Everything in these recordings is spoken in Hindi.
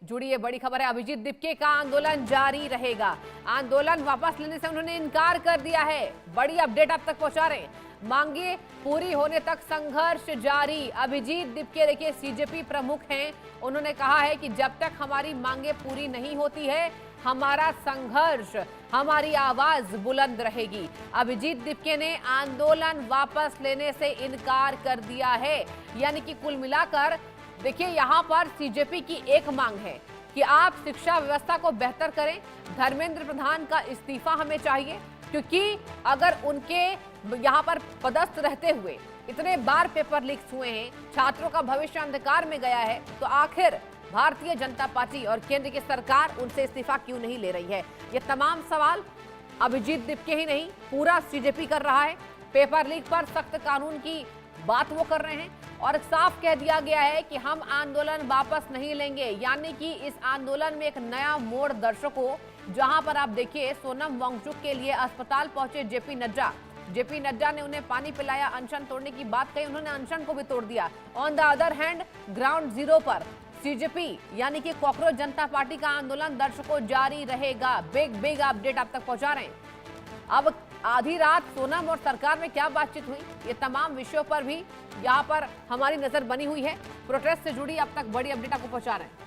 जुड़ी ये बड़ी खबर है। अभिजीत दिपके का आंदोलन जारी रहेगा। आंदोलन वापस लेने से उन्होंने इनकार कर दिया है। बड़ी अपडेट आप तक पहुंचा रहे हैं। मांगे पूरी होने तक संघर्ष जारी। अभिजीत दिपके देखिए सीजेपी प्रमुख हैं। उन्होंने कहा है कि जब तक हमारी मांगे पूरी नहीं होती है हमारा संघर्ष, हमारी आवाज बुलंद रहेगी। अभिजीत दिपके ने आंदोलन वापस लेने से इनकार कर दिया है। यानी कि कुल मिलाकर देखिए यहां पर सीजेपी की एक मांग है कि आप शिक्षा व्यवस्था को बेहतर करें। धर्मेंद्र प्रधान का इस्तीफा हमें चाहिए, क्योंकि अगर उनके यहां पर पदस्थ रहते हुए इतने बार पेपर लीक्स हुए हैं, छात्रों का भविष्य अंधकार में गया है, तो आखिर भारतीय जनता पार्टी और केंद्र की सरकार उनसे इस्तीफा क्यों नहीं ले रही है? ये तमाम सवाल अभिजीत दिपके ही नहीं पूरा सीजेपी कर रहा है। पेपर लीक पर सख्त कानून की बात वो कर रहे हैं और साफ कह दिया गया है कि हम आंदोलन वापस नहीं लेंगे। यानी कि इस आंदोलन में एक नया मोड़ दर्शकों, जहां पर आप देखिए सोनम वांगचुक के लिए अस्पताल पहुंचे जेपी नड्डा ने उन्हें पानी पिलाया, अनशन तोड़ने की बात कही, उन्होंने अनशन को भी तोड़ दिया। On the other hand ground zero पर सीजेपी यानी कि कॉकरोच जनता पार्टी का आंदोलन दर्शकों जारी रहेगा। बिग अपडेट आप तक पहुंचा रहे हैं। अब आधी रात सोनम और सरकार में क्या बातचीत हुई, ये तमाम विषयों पर भी यहाँ पर हमारी नजर बनी हुई है। प्रोटेस्ट से जुड़ी अब तक बड़ी अपडेट आपको पहुंचा रहे हैं।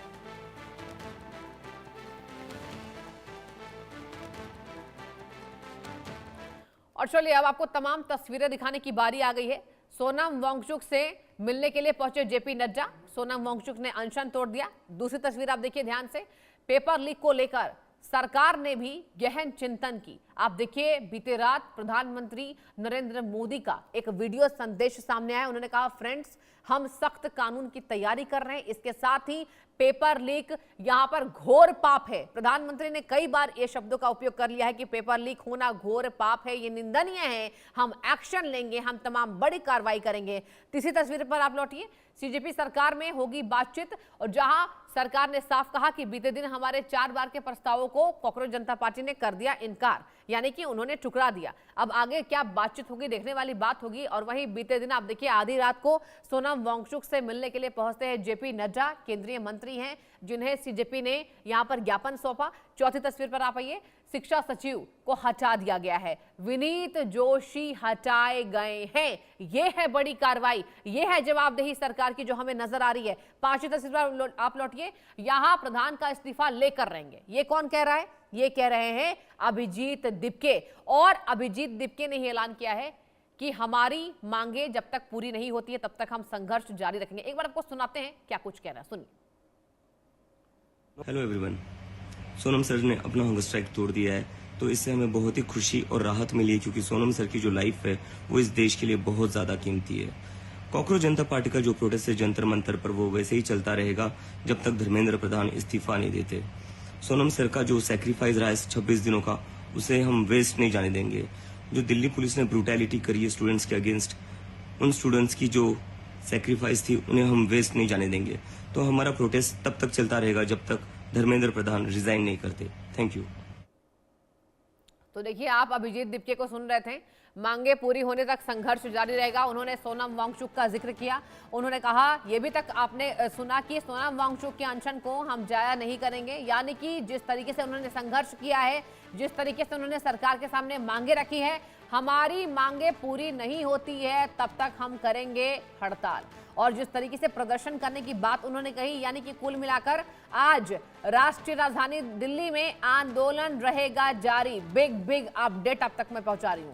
और चलिए अब आपको तमाम तस्वीरें दिखाने की बारी आ गई है। सोनम वांगचुक से मिलने के लिए पहुंचे जेपी नड्डा। सोनम वांगचुक ने अनशन तोड़ दिया। दूसरी तस्वीर आप देखिए ध्यान से। पेपर लीक को लेकर सरकार ने भी गहन चिंतन की। आप देखिए बीते रात प्रधानमंत्री नरेंद्र मोदी का एक वीडियो संदेश सामने आया। उन्होंने कहा, फ्रेंड्स हम सख्त कानून की तैयारी कर रहे हैं, इसके साथ ही पेपर लीक यहां पर घोर पाप है। प्रधानमंत्री ने कई बार ये शब्दों का उपयोग कर लिया है कि पेपर लीक होना घोर पाप है, ये निंदनीय है, हम एक्शन लेंगे, हम तमाम बड़ी कार्रवाई करेंगे। तीसरी तस्वीर पर आप लौटिए। सीजेपी सरकार में होगी बातचीत और जहां सरकार ने साफ कहा कि बीते दिन हमारे 4 बार के प्रस्तावों को कॉकरोच जनता पार्टी ने कर दिया इनकार, यानी कि उन्होंने ठुकरा दिया। अब आगे क्या बातचीत होगी, देखने वाली बात होगी। और वहीं बीते दिन आप देखिए आधी रात को सोनम वांगचुक से मिलने के लिए पहुंचते हैं जेपी नड्डा, केंद्रीय मंत्री हैं जिन्हें सीजेपी ने यहां पर ज्ञापन सौंपा। चौथी तस्वीर पर आप आइए। शिक्षा सचिव को हटा दिया गया है, विनीत जोशी हटाए गए हैं। यह है बड़ी कार्रवाई, यह है जवाबदेही सरकार की जो हमें नजर आ रही है। पांचवी तस्वीर पर आप लौटिए। यहां प्रधान का इस्तीफा लेकर रहेंगे, ये कौन कह रहा है? ये कह रहे हैं अभिजीत दिपके। और अभिजीत दिपके ने ऐलान किया है कि हमारी मांगे जब तक पूरी नहीं होती है तब तक हम संघर्ष जारी रखेंगे। एक बार आपको सुनाते हैं क्या कुछ कह रहा है, सुनिए। हेलो एवरीवन, सोनम सर ने अपना हंगर स्ट्राइक तोड़ दिया है, तो इससे हमें बहुत ही खुशी और राहत मिली है, क्योंकि सोनम सर की जो लाइफ है वो इस देश के लिए बहुत ज्यादा कीमती है। कॉकरोच जनता पार्टी का जो प्रोटेस्ट है जंतर मंतर पर, वो वैसे ही चलता रहेगा जब तक धर्मेंद्र प्रधान इस्तीफा नहीं देते। सोनम सर का जो सैक्रिफाइस रहा है 26 दिनों का, उसे हम वेस्ट नहीं जाने देंगे। जो दिल्ली पुलिस ने ब्रूटैलिटी करी है स्टूडेंट्स के अगेंस्ट, उन स्टूडेंट्स की जो सैक्रिफाइस थी उन्हें हम वेस्ट नहीं जाने देंगे। तो हमारा प्रोटेस्ट तब तक चलता रहेगा जब तक धर्मेंद्र प्रधान रिजाइन नहीं करते। Thank you. तो देखिए आप अभिजीत दिपके को सुन रहे थे। मांगे पूरी होने तक संघर्ष जारी रहेगा। उन्होंने सोनम वांगचुक का जिक्र किया। उन्होंने कहा, यह भी तक आपने सुना कि सोनम वांगचुक के अनशन को हम जाया नहीं करेंगे। यानी कि जिस तरीके से उन्होंने संघर्ष किया है, जिस तरीके से उन्होंने सरकार के सामने मांगे रखी है, हमारी मांगे पूरी नहीं होती है तब तक हम करेंगे हड़ताल। और जिस तरीके से प्रदर्शन करने की बात उन्होंने कही, यानी कि कुल मिलाकर आज राष्ट्रीय राजधानी दिल्ली में आंदोलन रहेगा जारी। बिग अपडेट अब तक मैं पहुंचा रही हूं।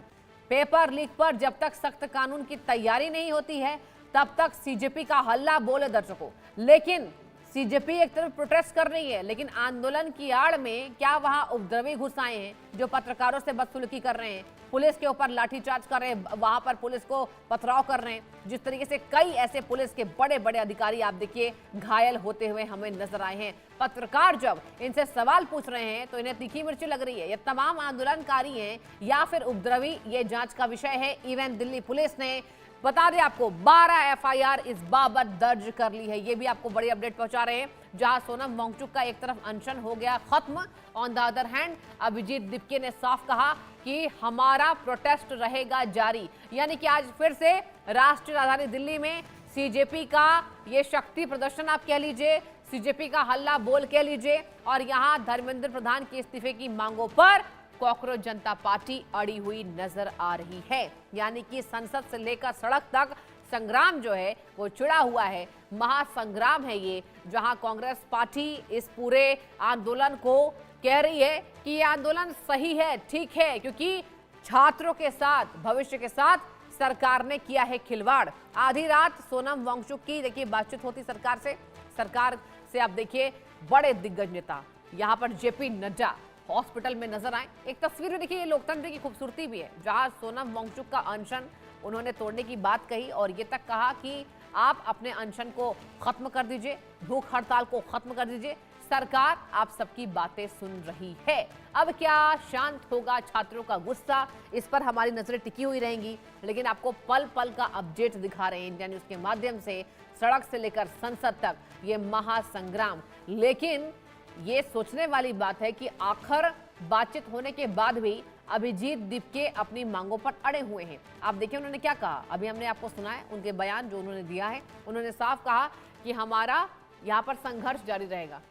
पेपर लीक पर जब तक सख्त कानून की तैयारी नहीं होती है तब तक सीजेपी का हल्ला बोले दर्शकों। लेकिन सीजेपी एक तरफ प्रोटेस्ट कर रही है, लेकिन आंदोलन की आड़ में क्या वहां उपद्रवी घुस आए हैं जो पत्रकारों से बदसलूकी कर रहे हैं, पुलिस के ऊपर लाठीचार्ज कर रहे हैं, वहां पर पुलिस को पथराव कर रहे हैं। जिस तरीके से कई ऐसे पुलिस के बड़े बड़े अधिकारी आप देखिए घायल होते हुए हमें नजर आए हैं। पत्रकार जब इनसे सवाल पूछ रहे हैं तो इन्हें तीखी मिर्ची लग रही है। ये तमाम आंदोलनकारी हैं या फिर उपद्रवी, ये जांच का विषय है। इवन दिल्ली पुलिस ने बता दें आपको 12 एफआईआर इस बाबत दर्ज कर ली है। ये भी आपको बड़ी अपडेट पहुंचा रहे हैं। जहां सोनम वांगचुक का एक तरफ अनशन हो गया खत्म, on the other hand Abhijit Dipke ने साफ कहा कि हमारा प्रोटेस्ट रहेगा जारी। यानी कि आज फिर से राष्ट्रीय राजधानी दिल्ली में सीजेपी का ये शक्ति प्रदर्शन आप कह लीजिए, सीजेपी का हल्ला बोल कह लीजिए, और यहां धर्मेंद्र प्रधान के इस्तीफे की मांगों पर कॉकरोच जनता पार्टी अड़ी हुई नजर आ रही है। यानी कि संसद से लेकर सड़क तक संग्राम जो है वो छिड़ा हुआ है, महासंग्राम है ये, जहां कांग्रेस पार्टी इस पूरे आंदोलन को कह रही है कि ये आंदोलन सही है, ठीक है, क्योंकि छात्रों के साथ, भविष्य के साथ सरकार ने किया है खिलवाड़। आधी रात सोनम वांगचुक की देखिए बातचीत होती सरकार से आप देखिए बड़े दिग्गज नेता यहां पर जेपी नड्डा हॉस्पिटल में नजर आए। एक तस्वीर में देखिए, ये लोकतंत्र की खूबसूरती भी है, जहां सोनम वांगचुक का अनशन उन्होंने तोड़ने की बात कही और ये तक कहा कि आप अपने अनशन को खत्म कर दीजिए, भूख हड़ताल को खत्म कर दीजिए, सरकार आप सबकी बातें सुन रही है। अब क्या शांत होगा छात्रों का गुस्सा, इस पर हमारी नजरें टिकी हुई रहेंगी, लेकिन आपको पल पल का अपडेट दिखा रहे हैं इंडिया न्यूज के माध्यम से, सड़क से लेकर संसद तक ये महासंग्राम। लेकिन ये सोचने वाली बात है कि आखिर बातचीत होने के बाद भी अभिजीत दीपके अपनी मांगों पर अड़े हुए हैं। आप देखिए उन्होंने क्या कहा, अभी हमने आपको सुना है उनके बयान जो उन्होंने दिया है। उन्होंने साफ कहा कि हमारा यहाँ पर संघर्ष जारी रहेगा।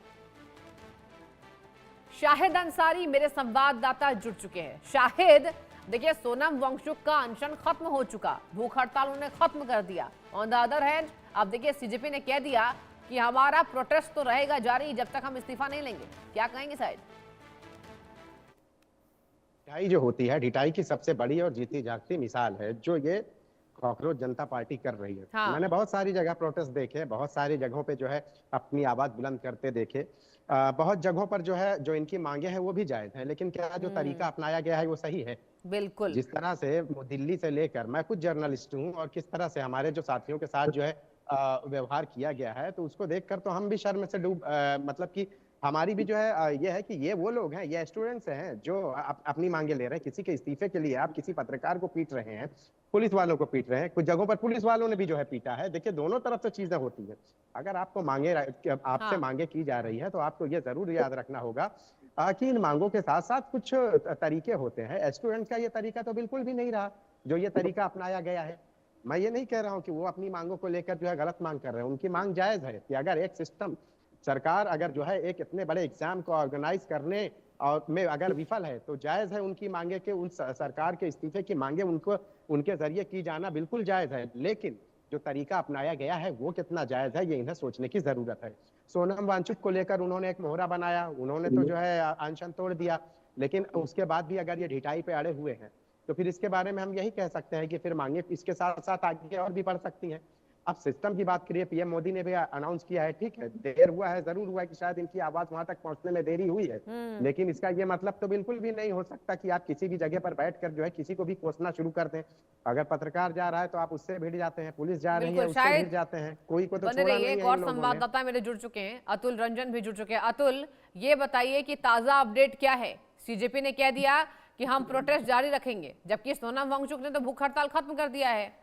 शाहिद अंसारी मेरे संवाददाता जुड़ चुके हैं। शाहिद, देखिए सोनम वांगचुक का अनशन खत्म हो चुका, भूख हड़ताल उन्होंने खत्म कर दिया। ऑन द अदर हैंड आप देखिए सीजेपी ने कह दिया कि हमारा प्रोटेस्ट तो रहेगा जारी जब तक हम इस्तीफा नहीं लेंगे। क्या कहेंगे शाहिद? ढिठाई जो होती है, ढिठाई की सबसे बड़ी और जीती जागती मिसाल है जो ये कॉकरोच जनता पार्टी कर रही है। हाँ। मैंने बहुत सारी जगह प्रोटेस्ट देखे, बहुत सारी जगहों पे जो है अपनी आवाज बुलंद करते देखे। बहुत जगहों पर जो है जो इनकी मांगे हैं वो भी जायज है, लेकिन क्या जो तरीका अपनाया गया है वो सही है? बिल्कुल। जिस तरह से वो दिल्ली से लेकर, मैं खुद जर्नलिस्ट हूँ, और किस तरह से हमारे जो साथियों के साथ जो है व्यवहार किया गया है, तो उसको देखकर तो हम भी शर्म से मतलब कि हमारी भी जो है ये है कि ये वो लोग हैं, ये स्टूडेंट्स हैं जो अपनी मांगे ले रहे हैं। किसी के इस्तीफे के लिए आप किसी पत्रकार को पीट रहे हैं, पुलिस वालों को पीट रहे हैं, कुछ जगहों पर पुलिस वालों ने भी जो है पीटा है। देखिए दोनों तरफ से चीजें होती है। अगर आपको आपसे मांगे की जा रही है तो आपको ये जरूर याद रखना होगा कि इन मांगों के साथ साथ कुछ तरीके होते हैं। स्टूडेंट का ये तरीका तो बिल्कुल भी नहीं रहा जो ये तरीका अपनाया गया है। मैं ये नहीं कह रहा हूँ कि वो अपनी मांगों को लेकर जो है गलत मांग कर रहे हैं, उनकी मांग जायज है कि अगर एक सिस्टम, सरकार अगर जो है एक इतने बड़े एग्जाम को ऑर्गेनाइज करने और में अगर विफल है तो जायज है उनकी मांगे के, उन सरकार के इस्तीफे की मांगे उनको उनके जरिए की जाना बिल्कुल जायज है। लेकिन जो तरीका अपनाया गया है वो कितना जायज है, ये इन्हें सोचने की जरूरत है। सोनम वांगचुक को लेकर उन्होंने एक मोहरा बनाया, उन्होंने तो जो है अनशन तोड़ दिया, लेकिन उसके बाद भी अगर ये ढिठाई पे अड़े हुए हैं तो फिर इसके बारे में हम यही कह सकते हैं कि फिर मांगे इसके साथ साथ आगे और भी बढ़ सकती हैं। अब सिस्टम की बात करिए, पीएम मोदी ने भी अनाउंस किया है, ठीक है देर हुआ है, जरूर हुआ है कि शायद इनकी आवाज वहां तक पहुंचने में देरी हुई है, लेकिन इसका ये मतलब तो बिल्कुल भी नहीं हो सकता कि आप किसी भी जगह पर बैठकर जो है किसी को भी कोसना शुरू कर दें। अगर पत्रकार जा रहा है तो आप उससे भिड़ जाते हैं, पुलिस जा रही है उससे भिड़ जाते हैं, कोई को तो छोड़ा नहीं है। एक और संवाददाता मेरे जुड़ चुके हैं, अतुल रंजन भी जुड़ चुके हैं। अतुल, ये बताइए कि ताजा अपडेट क्या है? सीजेपी ने कह दिया कि हम प्रोटेस्ट जारी रखेंगे, जबकि सोनम वांगचुक ने तो भूख हड़ताल खत्म कर दिया है।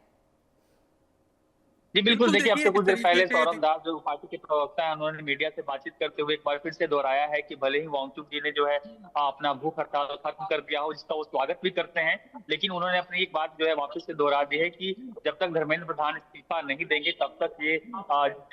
जी बिल्कुल, देखिए अब से कुछ देर पहले सौरभ दास जो पार्टी के प्रवक्ता है, उन्होंने मीडिया से बातचीत करते हुए एक बार फिर से दोहराया है कि भले ही वांगचुक जी ने जो है अपना भूख हड़ताल खत्म कर दिया हो, जिसका वो स्वागत भी करते हैं, लेकिन उन्होंने अपनी एक बात जो है वापस से दोहरा दी है कि जब तक धर्मेंद्र प्रधान इस्तीफा नहीं देंगे तब तक ये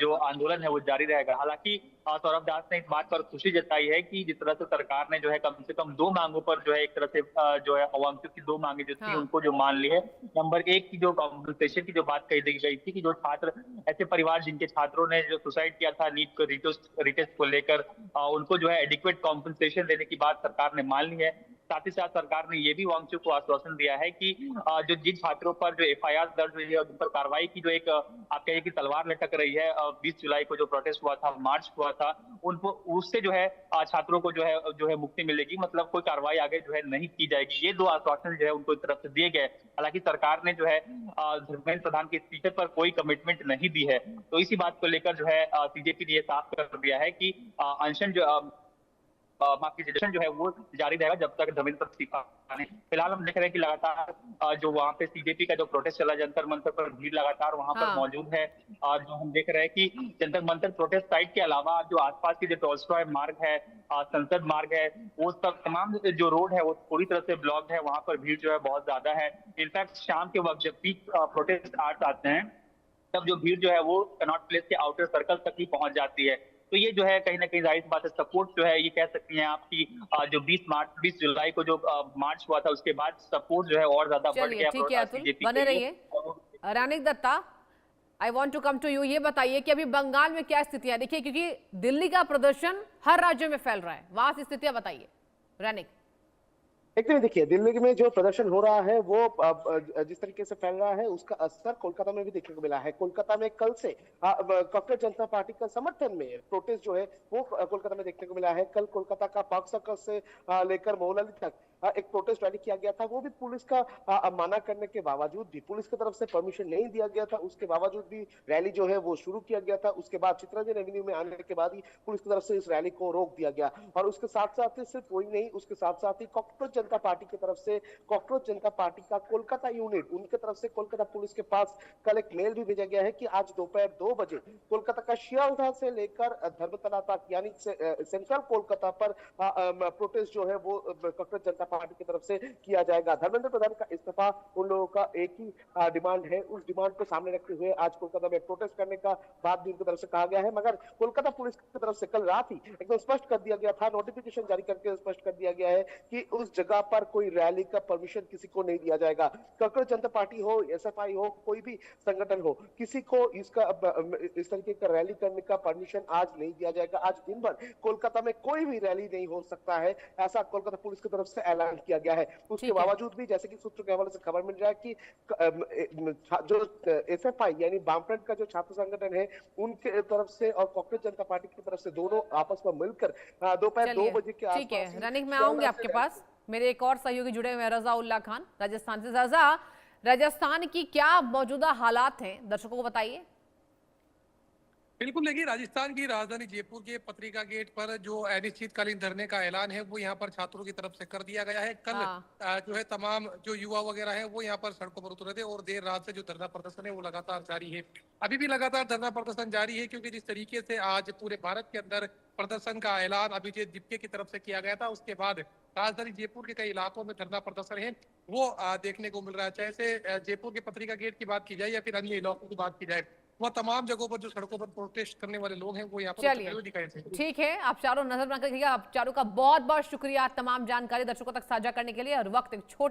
जो आंदोलन है वो जारी रहेगा। हालांकि सौरभ दास ने इस बात पर खुशी जताई है कि जिस तरह से सरकार ने जो है कम से कम दो मांगों पर जो है एक तरह से जो है वांगचुक की दो मांगे जो थी उनको जो मान ली है। नंबर एक की जो कॉम्पनसेशन की जो बात कही गई थी कि जो छात्र, ऐसे परिवार जिनके छात्रों ने जो सुसाइड किया था नीट को रिटेस्ट को लेकर, उनको जो है एडिक्वेट कॉम्पनसेशन देने की बात सरकार ने मान ली है। साथ ही साथ सरकार ने ये भी वांगचुक को आश्वासन दिया है कि जो जिन छात्रों पर जो एफआईआर दर्ज हुई है और जिन पर कार्रवाई की जो एक आप कहिए कि तलवार लटक रही है, 20 जुलाई को जो प्रोटेस्ट हुआ था, मार्च हुआ था, उनको उससे जो है छात्रों को जो है मुक्ति मिलेगी, मतलब कोई कार्रवाई आगे जो है नहीं की जाएगी। ये दो आश्वासन जो है उनको एक तरफ से दिए गए। हालांकि सरकार ने जो है धर्मेंद्र प्रधान के इस्तीफे पर कोई कमिटमेंट नहीं दी है, तो इसी बात को लेकर जो है सीजेपी ने यह साफ कर दिया है कि अनशन जो जो है वो जारी रहेगा जब तक धर्मेंद्र पर इस्तीफा नहीं। फिलहाल हम देख रहे हैं कि लगातार जो वहाँ पे सीजेपी का जो प्रोटेस्ट चला, जंतर मंतर पर भीड़ लगातार वहाँ पर मौजूद है। जो हम देख रहे हैं कि जंतर मंतर प्रोटेस्ट साइट के अलावा जो आसपास की जो टॉलस्टॉय मार्ग है, संसद मार्ग है, वो सब तमाम जो रोड है वो पूरी तरह से ब्लॉक है। वहाँ पर भीड़ जो है बहुत ज्यादा है। इनफैक्ट शाम के वक्त जब पीक प्रोटेस्ट आते हैं तब जो भीड़ जो है वो कनॉट प्लेस के आउटर सर्कल तक ही पहुंच जाती है। तो ये जो है कहीं ना कहीं जाहिर सी बात है सपोर्ट जो है ये कह सकती हैं आपकी जो 20 जुलाई को जो मार्च हुआ था उसके बाद सपोर्ट जो है और ज्यादा बढ़ चलिए गया ठीक है अतुल, बीजेपी बने के लिए। रहिए। Ranik Datta, I want to come to you. ये बताइए कि अभी बंगाल में क्या स्थितियां देखिए, क्योंकि दिल्ली का प्रदर्शन हर राज्य में फैल रहा है, वहां से स्थितियां बताइए रानिक। एकदम देखिए, दिल्ली में जो प्रदर्शन हो रहा है वो जिस तरीके से फैल रहा है उसका असर कोलकाता में भी देखने को मिला है। कोलकाता में कल से कॉकरोच जनता पार्टी का समर्थन में प्रोटेस्ट जो है वो कोलकाता में देखने को मिला है। कल कोलकाता का पार्क सर्कल से लेकर मोहल्ला तक एक प्रोटेस्ट रैली किया गया था। वो भी पुलिस का माना करने के बावजूद भी, पुलिस की तरफ से परमिशन नहीं दिया गया था, उसके बावजूद भी रैली जो है वो शुरू किया गया था। उसके बाद चित्तरंजन एवेन्यू में आने के बाद ही पुलिस की तरफ से इस रैली को रोक दिया गया। और उसके साथ साथ ही सिर्फ वही नहीं, उसके साथ साथ ही कॉकरोच जनता पार्टी की तरफ से, कॉकरोच जनता पार्टी का कोलकाता यूनिट, उनके तरफ से कोलकाता पुलिस के पास कल एक मेल भी भेजा गया है कि आज दोपहर 2 बजे कोलकाता का शियालदह से लेकर धर्मतला तक यानी सेंट्रल कोलकाता पर प्रोटेस्ट जो है वो कॉकरोच जनता पार्टी की तरफ से किया जाएगा। धर्मेंद्र प्रधान का इस्तीफा उन लोगों का एक ही डिमांड है। उस डिमांड को सामने रखते हुए आज कोलकाता में प्रोटेस्ट करने का बात भी उनकी तरफ से कहा गया है। मगर कोलकाता पुलिस की तरफ से कल रात ही एकदम स्पष्ट कर दिया गया था, नोटिफिकेशन जारी करके स्पष्ट कर दिया गया है कि उस जगह पर कोई रैली का परमिशन किसी को नहीं दिया जाएगा। कॉकरोच जनता पार्टी हो, एसएफआई हो, कोई भी संगठन हो, किसी को इसका इस तरीके का रैली करने का परमिशन आज नहीं दिया जाएगा। आज दिन भर कोलकाता में कोई भी रैली नहीं हो सकता है, ऐसा कोलकाता पुलिस की तरफ से ऐलान किया गया है। उसके बावजूद भी जैसे कि सूत्रों के हवाले से खबर मिल रहा है कि जो एसएफआई यानी वामफ्रंट का जो छात्र संगठन है उनके तरफ से और कॉकरोच जनता पार्टी की तरफ से दोनों आपस में मिलकर दोपहर 2 बजे के आसपास। ठीक है रनिक, मैं आऊंगी आपके पास। मेरे एक और सहयोगी जुड़े हुए हैं, रजा उल्ला खान राजस्थान से। रजा, राजस्थान की क्या मौजूदा हालात हैं, दर्शकों को बताइए। बिल्कुल, देखिए राजस्थान की राजधानी जयपुर के पत्रिका गेट पर जो अनिश्चितकालीन धरने का ऐलान है वो यहाँ पर छात्रों की तरफ से कर दिया गया है। कल जो है तमाम जो युवा वगैरह हैं वो यहाँ पर सड़कों पर उतरे थे और देर रात से जो धरना प्रदर्शन है वो लगातार जारी है। अभी भी लगातार धरना प्रदर्शन जारी है, क्योंकि जिस तरीके से आज पूरे भारत के अंदर प्रदर्शन का ऐलान अभिजीत दिप्के की तरफ से किया गया था, उसके बाद राजधानी जयपुर के कई इलाकों में धरना प्रदर्शन है वो देखने को मिल रहा है। चाहे से जयपुर के पत्रिका गेट की बात की जाए या फिर अन्य इलाकों की बात की जाए, वह तमाम जगहों पर जो सड़कों पर प्रोटेस्ट करने वाले लोग हैं वो यहाँ पर दिखाई देते हैं। ठीक है, आप चारों नजर बनाकर रखिएगा। आप चारों का बहुत बहुत शुक्रिया तमाम जानकारी दर्शकों तक साझा करने के लिए। और वक्त एक छोटे